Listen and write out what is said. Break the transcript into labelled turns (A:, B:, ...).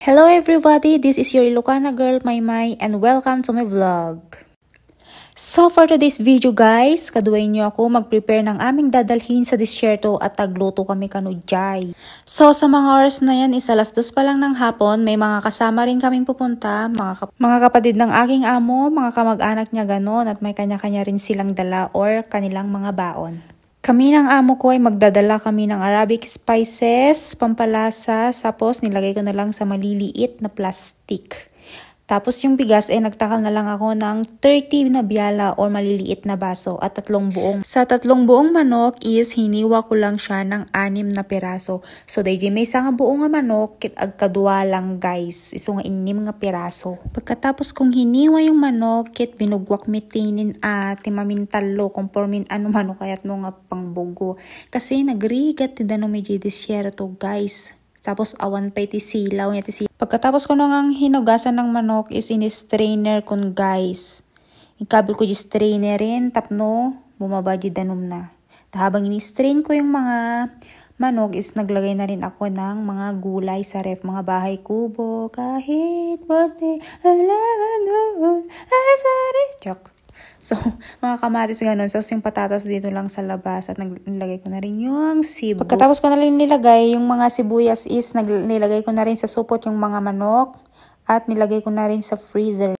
A: Hello everybody, this is your Ilocana girl, Maymay, and welcome to my vlog. So for today's video guys, kaduwain nyo ako mag-prepare ng aming dadalhin sa disyerto at tagluto kami kanudjay. So sa mga oras na yan, is alas 2 pa lang ng hapon, may mga kasama rin kaming pupunta, mga kapatid ng aking amo, mga kamag-anak niya ganon, at may kanya-kanya rin silang dala or kanilang mga baon. Kami ng amo ko ay magdadala kami ng Arabic spices, pampalasa, tapos nilagay ko na lang sa maliliit na plastic. Tapos yung bigas ay nagtakal na lang ako ng 30 na biyala or maliliit na baso at 3 buong. Sa 3 buong manok is hiniwa ko lang siya ng 6 na piraso. So dahil may isa nga buong nga manok, kit agkadwa lang guys. Iso nga 6 nga piraso. Pagkatapos kong hiniwa yung manok, kit binugwak mitinin at timamintalo kung pormin ano manok kayat mo nga pangbugo. Kasi nagrigat tinda no medyo disyerto guys. Tapos awan pa iti silaw niya iti silaw. Pagkatapos ko nang hinugasan ng manok is ini-strainer kun guys. Ikabil ko di strainer rin tapno bumaba di danom na. Habang ini-strain ko yung mga manok is naglagay na rin ako ng mga gulay sa ref. Mga bahay kubo kahit bote alaman doon asari. Chok. So, mga kamatis ganun. So, yung patatas dito lang sa labas at nilagay ko na rin yung sibo. Pagkatapos ko na rin nilagay yung mga sibuyas is nilagay ko na rin sa supot yung mga manok at nilagay ko na rin sa freezer.